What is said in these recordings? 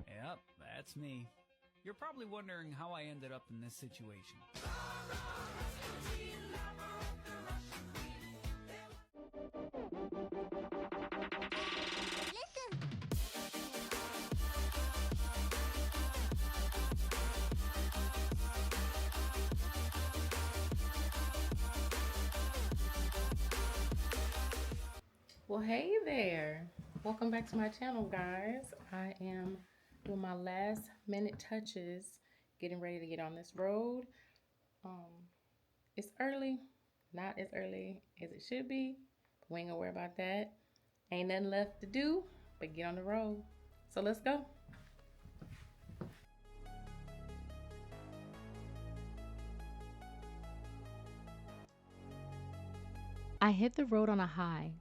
Yep, that's me. You're probably wondering how I ended up in this situation. Well, hey there. Welcome back to my channel, guys. I am doing my last minute touches, getting ready to get on this road. Um, it's early, not as early as it should be. But we ain't gonna worry about that. Ain't nothing left to do but get on the road. So let's go. I hit the road on a high,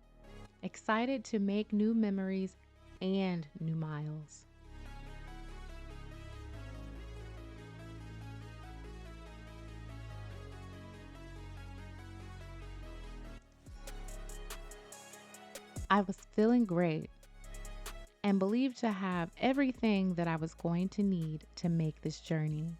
excited to make new memories and new miles. I was feeling great and believed to have everything that I was going to need to make this journey.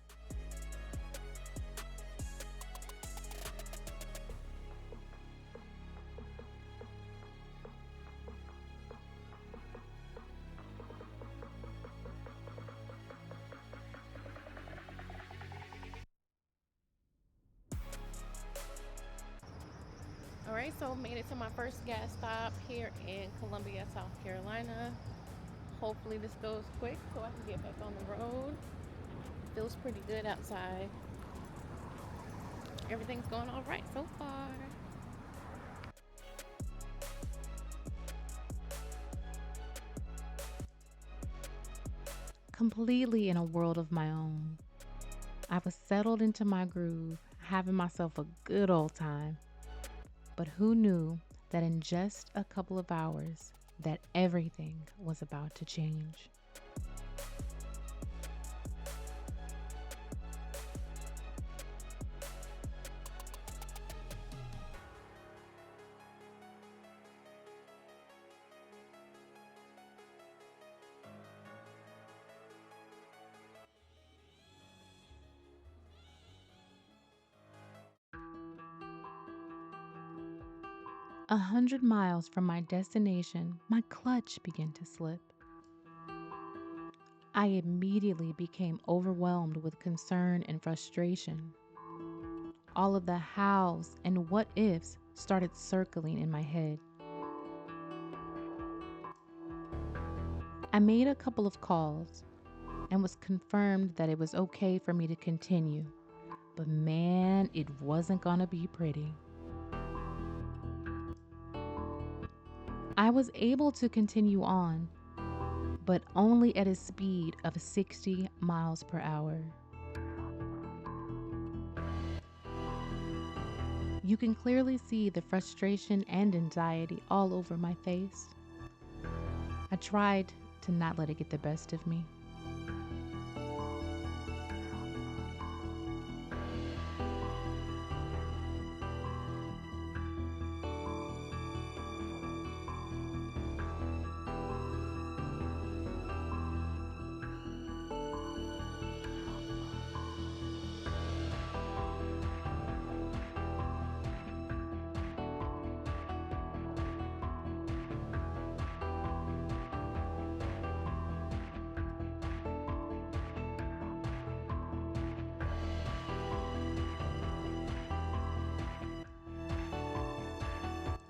All right, so made it to my first gas stop here in Columbia, South Carolina. Hopefully this goes quick so I can get back on the road. Feels pretty good outside. Everything's going all right so far. Completely in a world of my own. I was settled into my groove, having myself a good old time. But who knew that in just a couple of hours that everything was about to change? 100 miles from my destination, my clutch began to slip. I immediately became overwhelmed with concern and frustration. All of the hows and what ifs started circling in my head. I made a couple of calls and was confirmed that it was okay for me to continue. But man, it wasn't gonna be pretty. I was able to continue on, but only at a speed of 60 miles per hour. You can clearly see the frustration and anxiety all over my face. I tried to not let it get the best of me.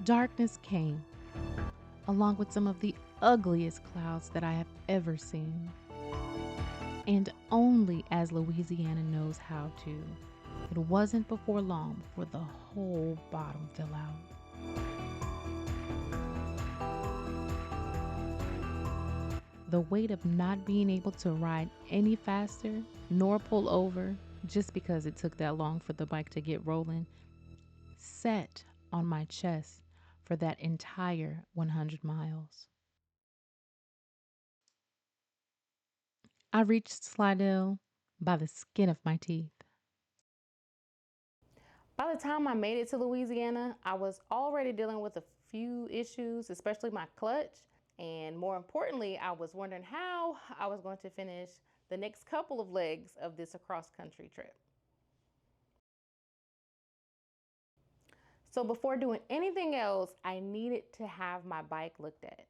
Darkness came, along with some of the ugliest clouds that I have ever seen. And only as Louisiana knows how to, it wasn't before long before the whole bottom fell out. The weight of not being able to ride any faster nor pull over just because it took that long for the bike to get rolling sat on my chest for that entire 100 miles. I reached Slidell by the skin of my teeth. By the time I made it to Louisiana, I was already dealing with a few issues, especially my clutch. And more importantly, I was wondering how I was going to finish the next couple of legs of this cross-country trip. So before doing anything else, I needed to have my bike looked at.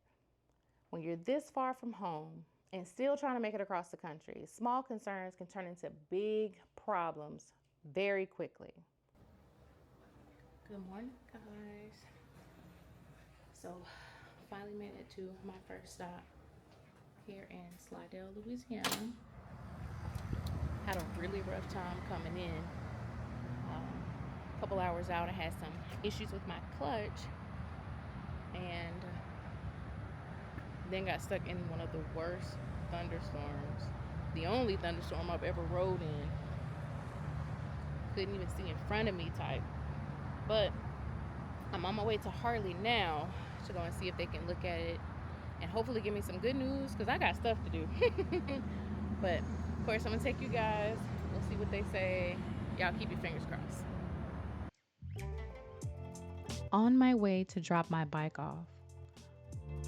When you're this far from home and still trying to make it across the country, small concerns can turn into big problems very quickly. Good morning, guys. So, finally made it to my first stop here in Slidell, Louisiana. Had a really rough time coming in. A couple hours out, I had some issues with my clutch and then got stuck in one of the worst thunderstorms. The only thunderstorm I've ever rode in. Couldn't even see in front of me type. But I'm on my way to Harley now to go and see if they can look at it and hopefully give me some good news, because I got stuff to do. But of course I'm gonna take you guys. We'll see what they say. Y'all keep your fingers crossed. On my way to drop my bike off,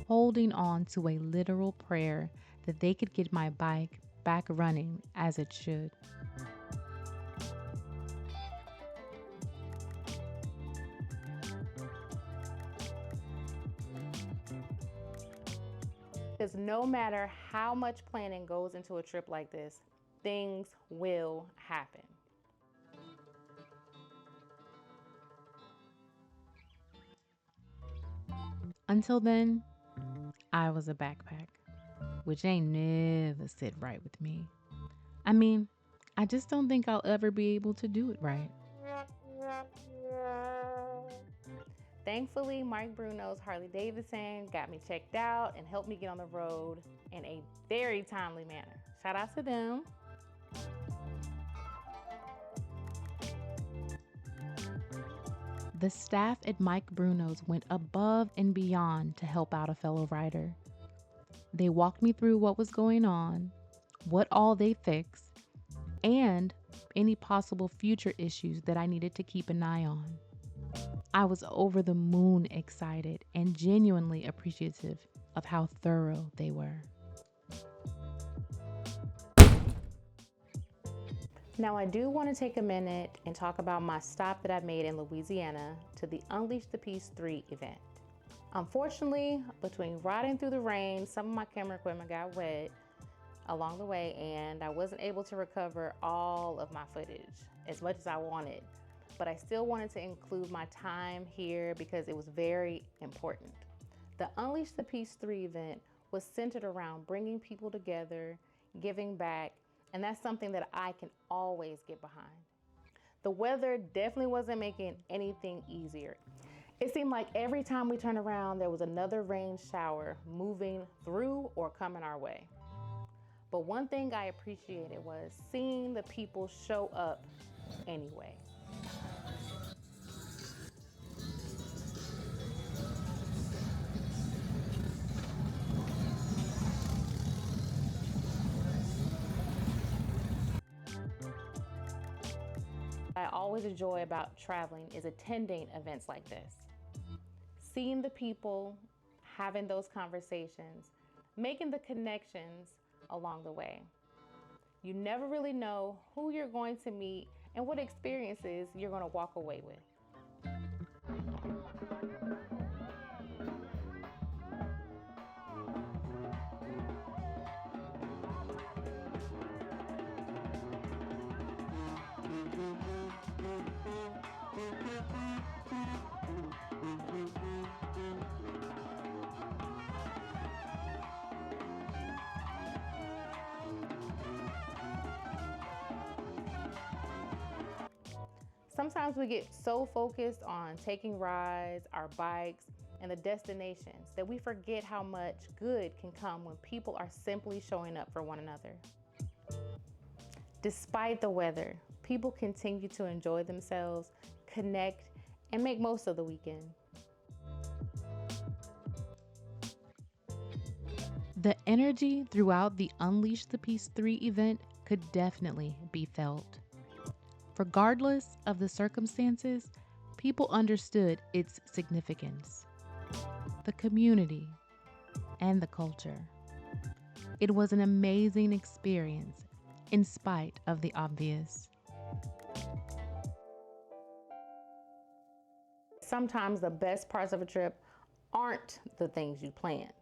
holding on to a literal prayer that they could get my bike back running as it should. Because no matter how much planning goes into a trip like this, things will happen. Until then, I was a backpack, which ain't never sit right with me. I mean, I just don't think I'll ever be able to do it right. Thankfully, Mike Bruno's Harley-Davidson got me checked out and helped me get on the road in a very timely manner. Shout out to them. The staff at Mike Bruno's went above and beyond to help out a fellow rider. They walked me through what was going on, what all they fixed, and any possible future issues that I needed to keep an eye on. I was over the moon excited and genuinely appreciative of how thorough they were. Now, I do want to take a minute and talk about my stop that I made in Louisiana to the Unleash the Peace 3 event. Unfortunately, between riding through the rain, some of my camera equipment got wet along the way, and I wasn't able to recover all of my footage as much as I wanted. But I still wanted to include my time here because it was very important. The Unleash the Peace 3 event was centered around bringing people together, giving back, and that's something that I can always get behind. The weather definitely wasn't making anything easier. It seemed like every time we turned around, there was another rain shower moving through or coming our way. But one thing I appreciated was seeing the people show up anyway. I always enjoy about traveling is attending events like this. Seeing the people, having those conversations, making the connections along the way. You never really know who you're going to meet and what experiences you're going to walk away with. Sometimes we get so focused on taking rides, our bikes, and the destinations that we forget how much good can come when people are simply showing up for one another. Despite the weather, people continue to enjoy themselves, connect, and make most of the weekend. The energy throughout the Unleash the Peace 3 event could definitely be felt. Regardless of the circumstances, people understood its significance. The community, and the culture. It was an amazing experience in spite of the obvious. Sometimes the best parts of a trip aren't the things you planned.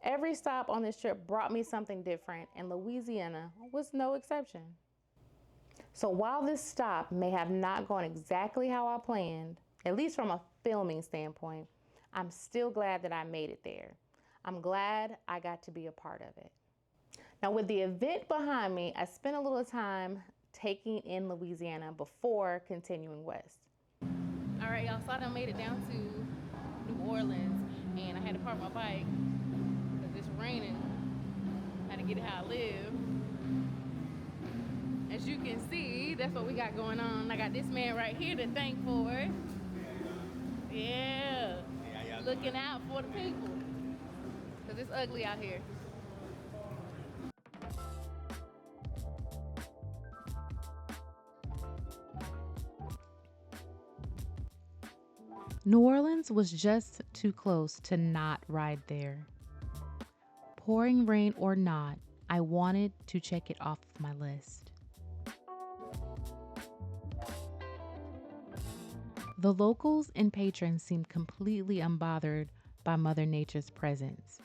Every stop on this trip brought me something different, and Louisiana was no exception. So while this stop may have not gone exactly how I planned, at least from a filming standpoint, I'm still glad that I made it there. I'm glad I got to be a part of it. Now, with the event behind me, I spent a little time taking in Louisiana before continuing west. All right, y'all, so I done made it down to New Orleans, and I had to park my bike because it's raining. I had to get it how I live. As you can see, that's what we got going on. I got this man right here to thank for it. Yeah, looking out for the people, because it's ugly out here. New Orleans was just too close to not ride there. Pouring rain or not, I wanted to check it off of my list. The locals and patrons seemed completely unbothered by Mother Nature's presence.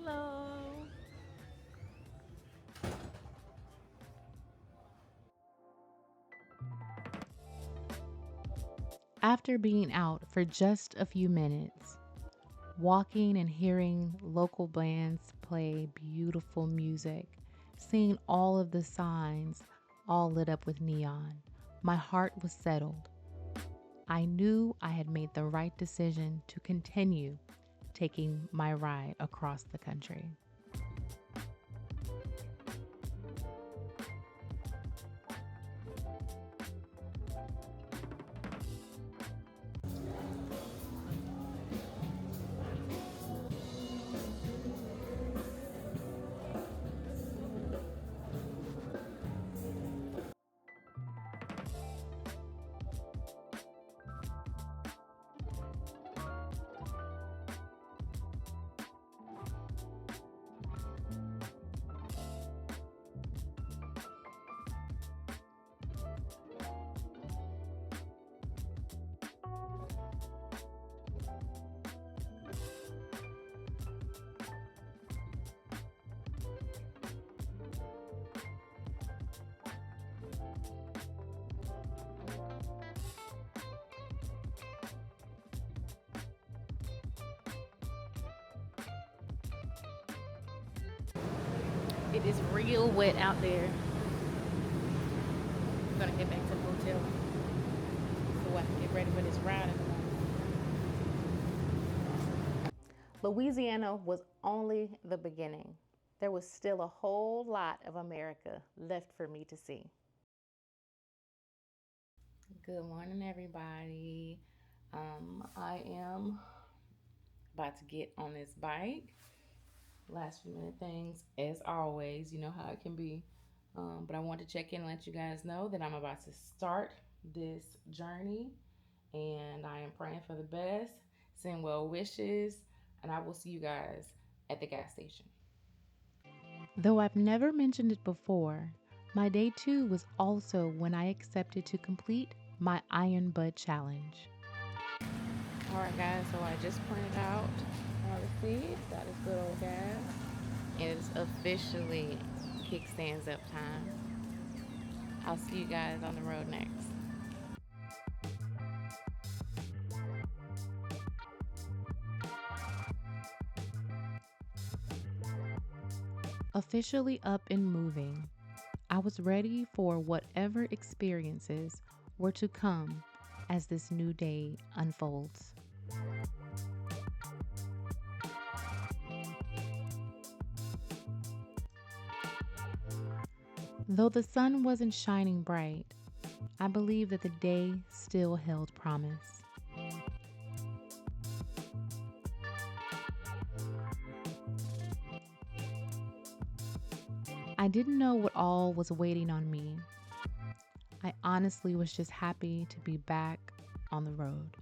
Hello. After being out for just a few minutes, walking and hearing local bands play beautiful music, seeing all of the signs all lit up with neon, my heart was settled. I knew I had made the right decision to continue taking my ride across the country. It is real wet out there. I'm gonna head back to the hotel so I can get ready for this ride in the morning. Louisiana was only the beginning. There was still a whole lot of America left for me to see. Good morning, everybody. I am about to get on this bike. Last few minute things, as always, you know how it can be. But I want to check in and let you guys know that I'm about to start this journey, and I am praying for the best, send well wishes, and I will see you guys at the gas station. Though I've never mentioned it before, my day 2 was also when I accepted to complete my Iron Bud Challenge. Alright guys, so I just printed out my receipt. That is good old gas. It is officially kickstands up time. I'll see you guys on the road next. Officially up and moving, I was ready for whatever experiences were to come as this new day unfolds. Though the sun wasn't shining bright, I believe that the day still held promise. I didn't know what all was waiting on me. I honestly was just happy to be back on the road.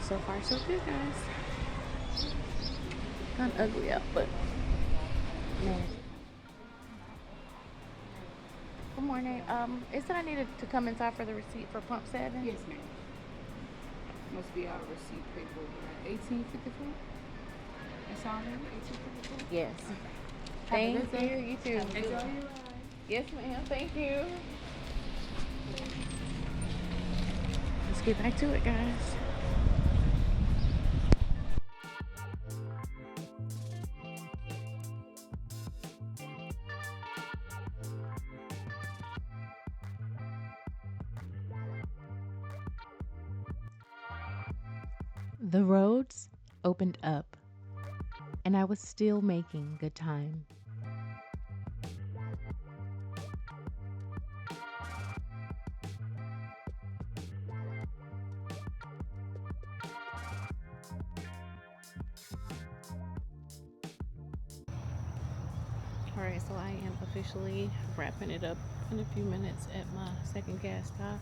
So far so good, guys. Kind of ugly out, but man. Good morning. Is it I needed to come inside for the receipt for pump 7? Yes, ma'am. Must be our receipt paperwork, right? 1854? That's all right? 1854? Yes. Have a Thank good day. you. You too. Enjoy your ride. Yes, ma'am. Thank you. Let's get back to it, guys. The roads opened up, and I was still making good time. Alright, so I am officially wrapping it up in a few minutes at my second gas stop.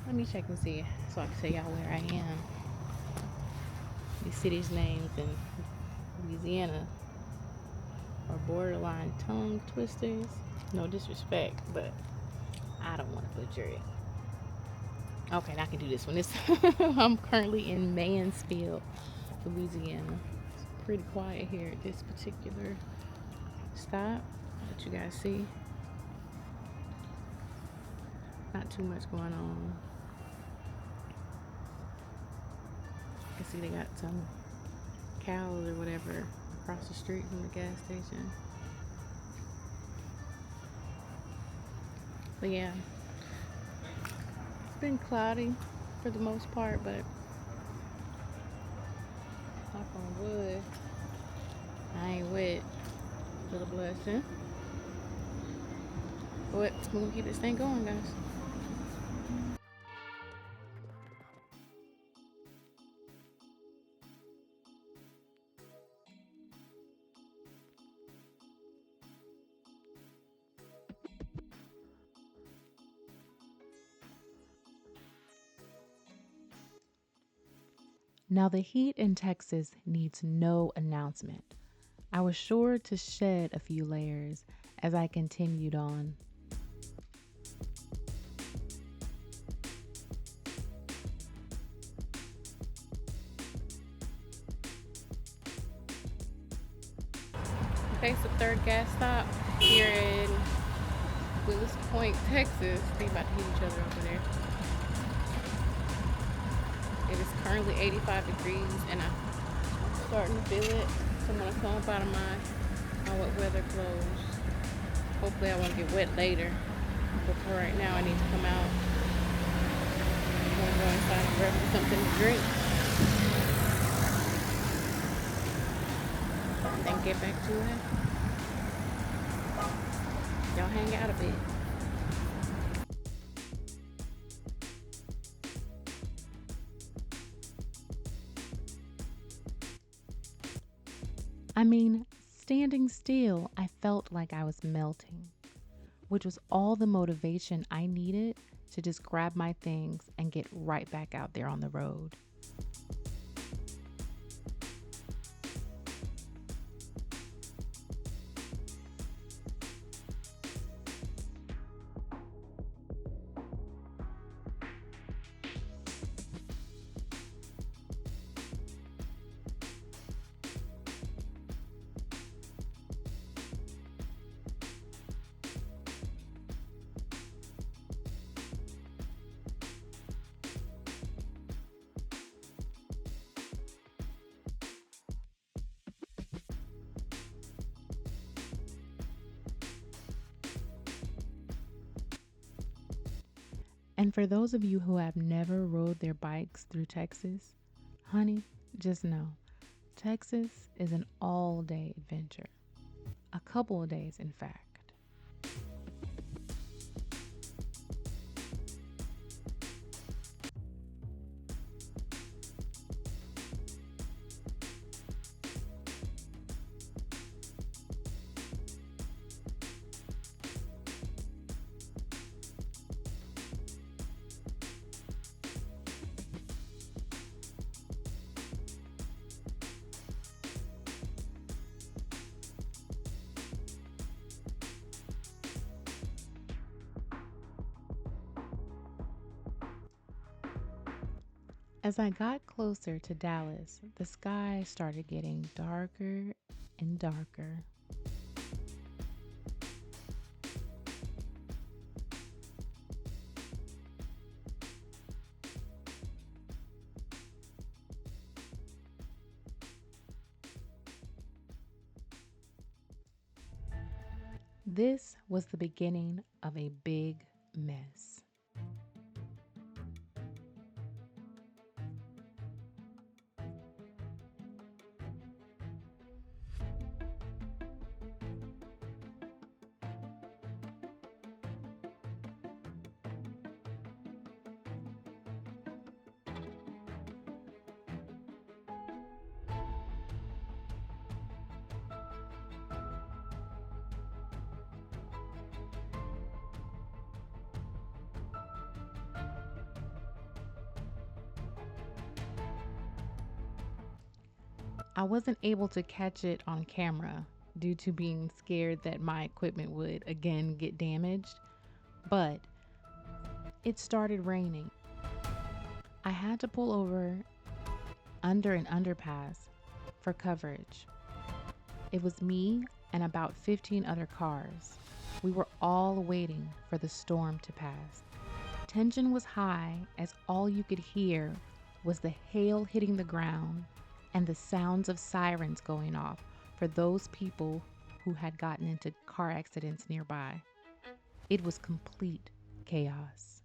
Let me check and see so I can tell y'all where I am. These cities' names in Louisiana are borderline tongue twisters. No disrespect, but I don't want to butcher it. Okay, I can do this one. I'm currently in Mansfield, Louisiana. It's pretty quiet here at this particular stop. Let you guys see. Not too much going on. You can see they got some cows or whatever across the street from the gas station. But yeah, it's been cloudy for the most part, but knock on wood, I ain't wet. Little blessing. But we're gonna keep this thing going, guys. Now, the heat in Texas needs no announcement. I was sure to shed a few layers as I continued on. Okay, so third gas stop here in Willis Point, Texas. They about to hit each other over there. It is currently 85 degrees and I'm starting to feel it. So I'm gonna come up out of my wet weather clothes. Hopefully I won't get wet later. But for right now I need to come out. I'm gonna go inside and grab something to drink. And then get back to it. Y'all hang out a bit. I mean, standing still, I felt like I was melting, which was all the motivation I needed to just grab my things and get right back out there on the road. And for those of you who have never rode their bikes through Texas, honey, just know Texas is an all-day adventure. A couple of days, in fact. As I got closer to Dallas, the sky started getting darker and darker. This was the beginning of a big mess. I wasn't able to catch it on camera due to being scared that my equipment would again get damaged, but it started raining. I had to pull over under an underpass for coverage. It was me and about 15 other cars. We were all waiting for the storm to pass. Tension was high as all you could hear was the hail hitting the ground and the sounds of sirens going off for those people who had gotten into car accidents nearby. It was complete chaos.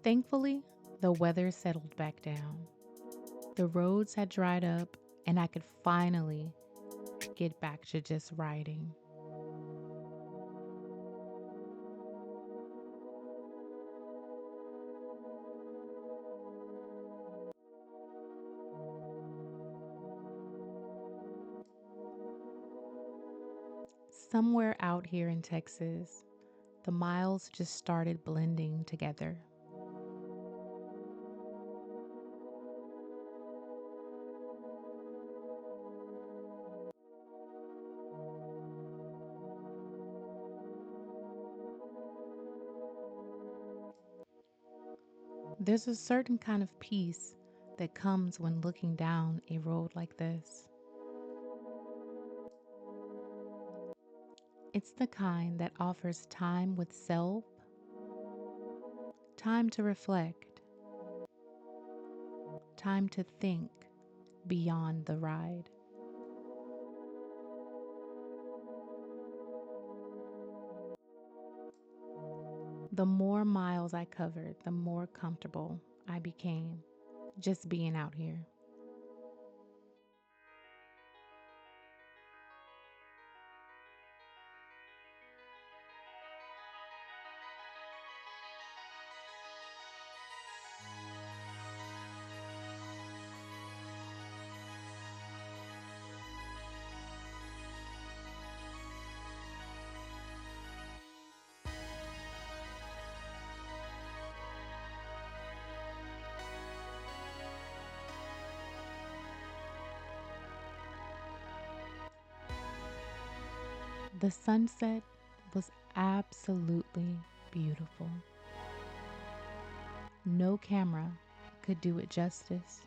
Thankfully, the weather settled back down. The roads had dried up, and I could finally get back to just riding. Somewhere out here in Texas, the miles just started blending together. There's a certain kind of peace that comes when looking down a road like this. It's the kind that offers time with self, time to reflect, time to think beyond the ride. The more miles I covered, the more comfortable I became just being out here. The sunset was absolutely beautiful. No camera could do it justice.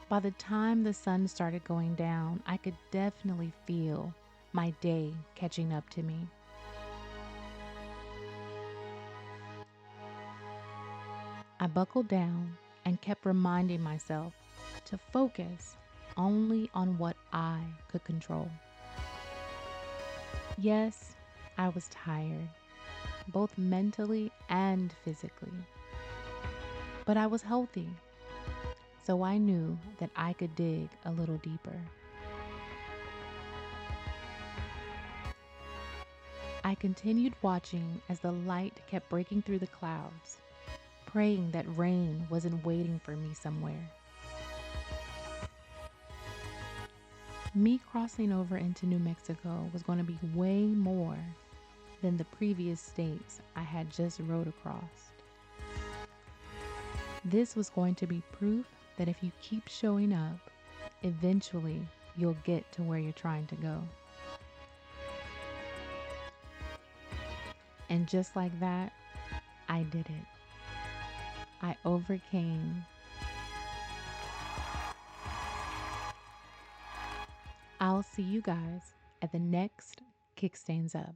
By the time the sun started going down, I could definitely feel my day catching up to me. I buckled down and kept reminding myself to focus only on what I could control. Yes, I was tired, both mentally and physically, but I was healthy, so I knew that I could dig a little deeper. I continued watching as the light kept breaking through the clouds, praying that rain wasn't waiting for me somewhere. Me crossing over into New Mexico was going to be way more than the previous states I had just rode across. This was going to be proof that if you keep showing up, eventually you'll get to where you're trying to go. And just like that, I did it. I overcame. I'll see you guys at the next Kickstands Up.